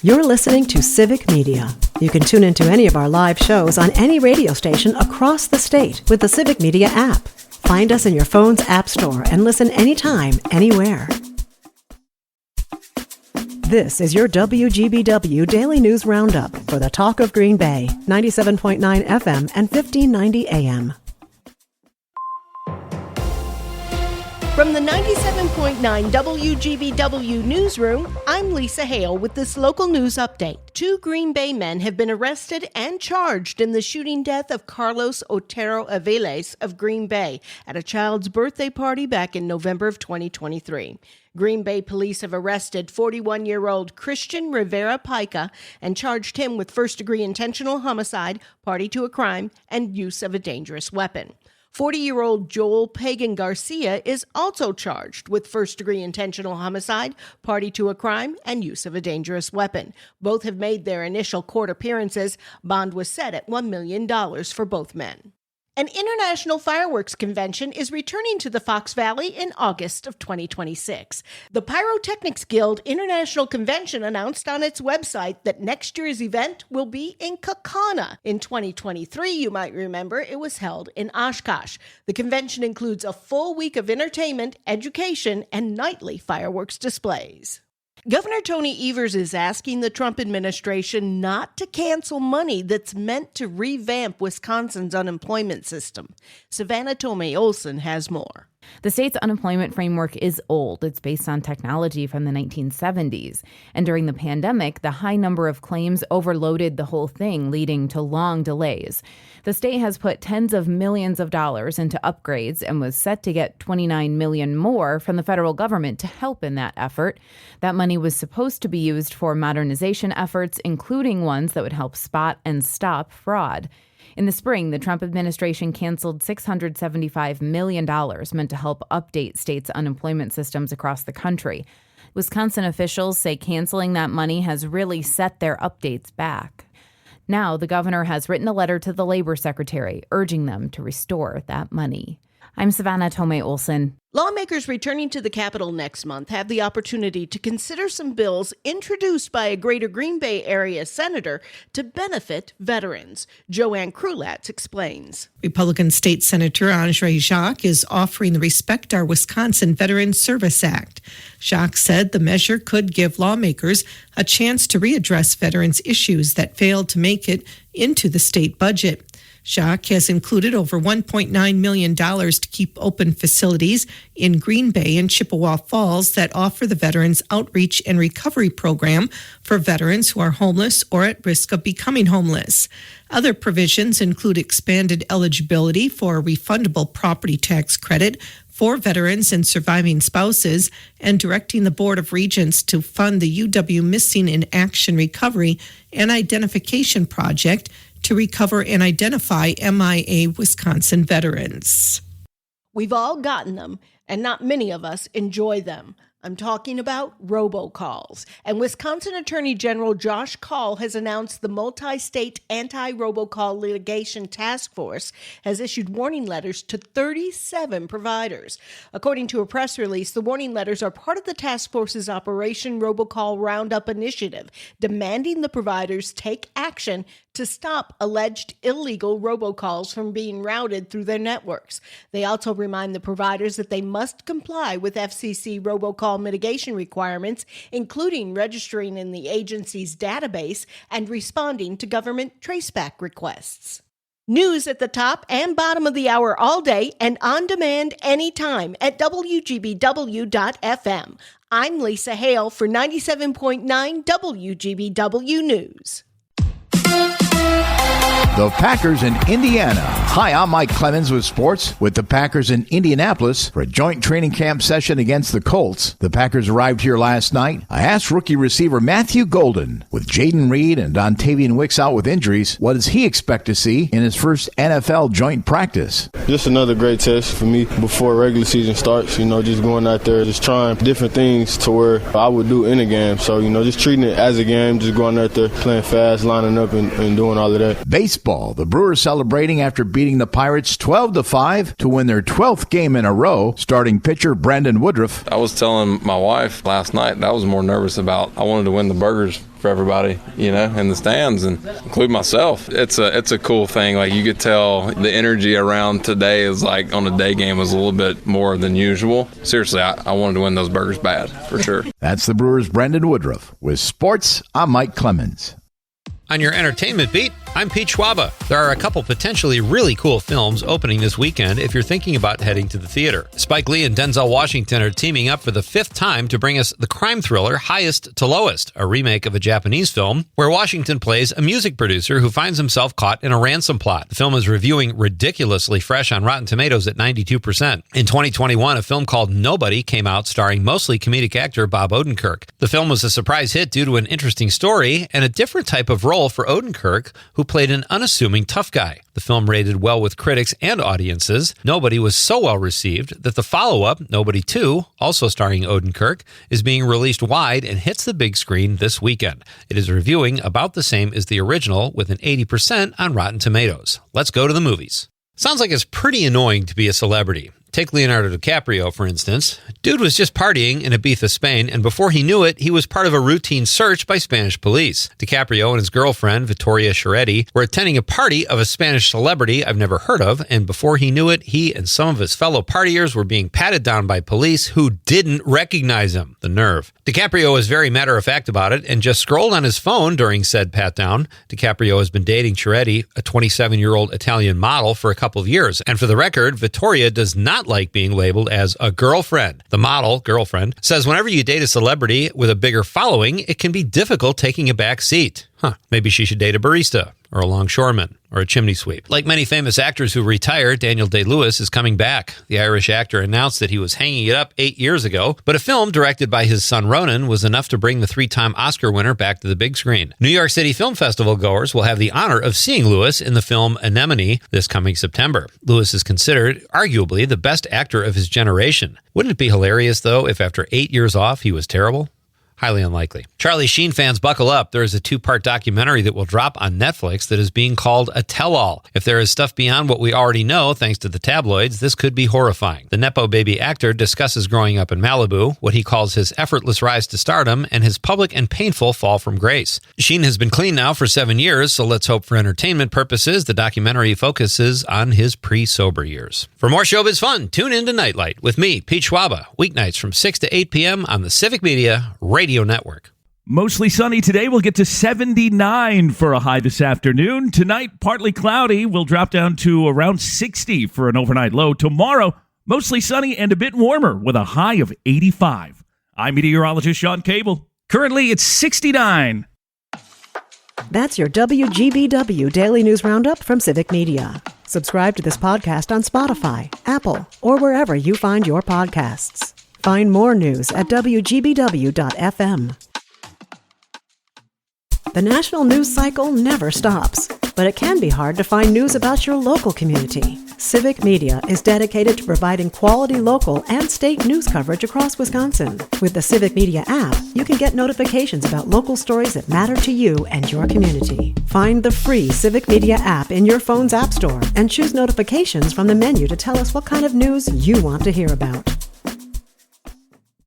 You're listening to Civic Media. You can tune into any of our live shows on any radio station across the state with the Civic Media app. Find us in your phone's app store and listen anytime, anywhere. This is your WGBW Daily News Roundup for the Talk of Green Bay, 97.9 FM and 1590 AM. From the 97.9 WGBW newsroom, I'm Lisa Hale with this local news update. 2 Green Bay men have been arrested and charged in the shooting death of Carlos Otero Aviles of Green Bay at a child's birthday party back in November of 2023. Green Bay police have arrested 41-year-old Christian Rivera Pica and charged him with first-degree intentional homicide, party to a crime, and use of a dangerous weapon. 40-year-old Joel Pagan Garcia is also charged with first-degree intentional homicide, party to a crime, and use of a dangerous weapon. Both have made their initial court appearances. Bond was set at $1 million for both men. An international fireworks convention is returning to the Fox Valley in August of 2026. The Pyrotechnics Guild International Convention announced on its website that next year's event will be in Kaukauna. In 2023, you might remember, it was held in Oshkosh. The convention includes a full week of entertainment, education, and nightly fireworks displays. Governor Tony Evers is asking the Trump administration not to cancel money that's meant to revamp Wisconsin's unemployment system. Savannah Tomei Olson has more. The state's unemployment framework is old. It's based on technology from the 1970s. And during the pandemic, the high number of claims overloaded the whole thing, leading to long delays. The state has put tens of millions of dollars into upgrades and was set to get $29 million more from the federal government to help in that effort. That money was supposed to be used for modernization efforts, including ones that would help spot and stop fraud. In the spring, the Trump administration canceled $675 million meant to help update states' unemployment systems across the country. Wisconsin officials say canceling that money has really set their updates back. Now, the governor has written a letter to the labor secretary urging them to restore that money. I'm Savannah Tomei Olson. Lawmakers returning to the Capitol next month have the opportunity to consider some bills introduced by a Greater Green Bay Area senator to benefit veterans. Joanne Krulatz explains. Republican State Senator Andre Jacques is offering the Respect Our Wisconsin Veterans Service Act. Jacques said the measure could give lawmakers a chance to readdress veterans' issues that failed to make it into the state budget. Jacques has included over $1.9 million to keep open facilities in Green Bay and Chippewa Falls that offer the Veterans Outreach and Recovery Program for veterans who are homeless or at risk of becoming homeless. Other provisions include expanded eligibility for a refundable property tax credit for veterans and surviving spouses, and directing the Board of Regents to fund the UW Missing in Action Recovery and Identification Project to recover and identify MIA Wisconsin veterans. We've all gotten them, and not many of us enjoy them. I'm talking about robocalls. And Wisconsin Attorney General Josh Kaul has announced the multi-state anti-robocall litigation task force has issued warning letters to 37 providers. According to a press release, the warning letters are part of the task force's Operation Robocall Roundup initiative, demanding the providers take action to stop alleged illegal robocalls from being routed through their networks. They also remind the providers that they must comply with FCC robocall mitigation requirements, including registering in the agency's database and responding to government traceback requests. News at the top and bottom of the hour all day and on demand anytime at WGBW.FM. I'm Lisa Hale for 97.9 WGBW News. The Packers in Indiana. Hi, I'm Mike Clemens with sports with the Packers in Indianapolis for a joint training camp session against the Colts. The Packers arrived here last night. I asked rookie receiver Matthew Golden, with Jaden Reed and Dontavian Wicks out with injuries, what does he expect to see in his first NFL joint practice? Just another great test for me before regular season starts. Just going out there, just trying different things to where I would do in a game. So, just treating it as a game, just going out there, playing fast, lining up, and doing all of that. Base baseball, the Brewers celebrating after beating the Pirates 12-5 to win their 12th game in a row. Starting pitcher Brandon Woodruff. I was telling my wife last night that I was more nervous about. I wanted to win the burgers for everybody, in the stands, and include myself. It's a cool thing. Like, you could tell the energy around today is like on a day game was a little bit more than usual. Seriously, I wanted to win those burgers bad, for sure. That's the Brewers' Brandon Woodruff. With sports, I'm Mike Clemens. On your entertainment beat, I'm Pete Schwaba. There are a couple potentially really cool films opening this weekend if you're thinking about heading to the theater. Spike Lee and Denzel Washington are teaming up for the 5th time to bring us the crime thriller Highest to Lowest, a remake of a Japanese film where Washington plays a music producer who finds himself caught in a ransom plot. The film is reviewing ridiculously fresh on Rotten Tomatoes at 92%. In 2021, a film called Nobody came out starring mostly comedic actor Bob Odenkirk. The film was a surprise hit due to an interesting story and a different type of role for Odenkirk, who played an unassuming tough guy. The film rated well with critics and audiences. Nobody was so well received that the follow-up, Nobody 2, also starring Odenkirk, is being released wide and hits the big screen this weekend. It is reviewing about the same as the original with an 80% on Rotten Tomatoes. Let's go to the movies. Sounds like it's pretty annoying to be a celebrity. Take Leonardo DiCaprio, for instance. Dude was just partying in Ibiza, Spain, and before he knew it, he was part of a routine search by Spanish police. DiCaprio and his girlfriend, Vittoria Chiretti, were attending a party of a Spanish celebrity I've never heard of, and before he knew it, he and some of his fellow partiers were being patted down by police who didn't recognize him. The nerve. DiCaprio was very matter-of-fact about it and just scrolled on his phone during said pat-down. DiCaprio has been dating Chiretti, a 27-year-old Italian model, for a couple of years, and for the record, Vittoria does not like being labeled as a girlfriend. The model, girlfriend, says whenever you date a celebrity with a bigger following, it can be difficult taking a back seat. Maybe she should date a barista, or a longshoreman, or a chimney sweep. Like many famous actors who retire, Daniel Day-Lewis is coming back. The Irish actor announced that he was hanging it up 8 years ago, but a film directed by his son Ronan was enough to bring the 3-time Oscar winner back to the big screen. New York City Film Festival goers will have the honor of seeing Lewis in the film Anemone this coming September. Lewis is considered, arguably, the best actor of his generation. Wouldn't it be hilarious, though, if after 8 years off, he was terrible? Highly unlikely. Charlie Sheen fans, buckle up. There is a 2-part documentary that will drop on Netflix that is being called a tell-all. If there is stuff beyond what we already know, thanks to the tabloids, this could be horrifying. The Nepo baby actor discusses growing up in Malibu, what he calls his effortless rise to stardom, and his public and painful fall from grace. Sheen has been clean now for 7 years, so let's hope for entertainment purposes the documentary focuses on his pre-sober years. For more showbiz fun, tune in to Nightlight with me, Pete Schwaba, weeknights from 6 to 8 p.m. on the Civic Media Radio Network. Mostly sunny today. We'll get to 79 for a high this afternoon. Tonight, partly cloudy. We'll drop down to around 60 for an overnight low. Tomorrow, mostly sunny and a bit warmer with a high of 85. I'm meteorologist Sean Cable. Currently, it's 69. That's your WGBW Daily News Roundup from Civic Media. Subscribe to this podcast on Spotify, Apple, or wherever you find your podcasts. Find more news at WGBW.FM. The national news cycle never stops, but it can be hard to find news about your local community. Civic Media is dedicated to providing quality local and state news coverage across Wisconsin. With the Civic Media app, you can get notifications about local stories that matter to you and your community. Find the free Civic Media app in your phone's app store and choose notifications from the menu to tell us what kind of news you want to hear about.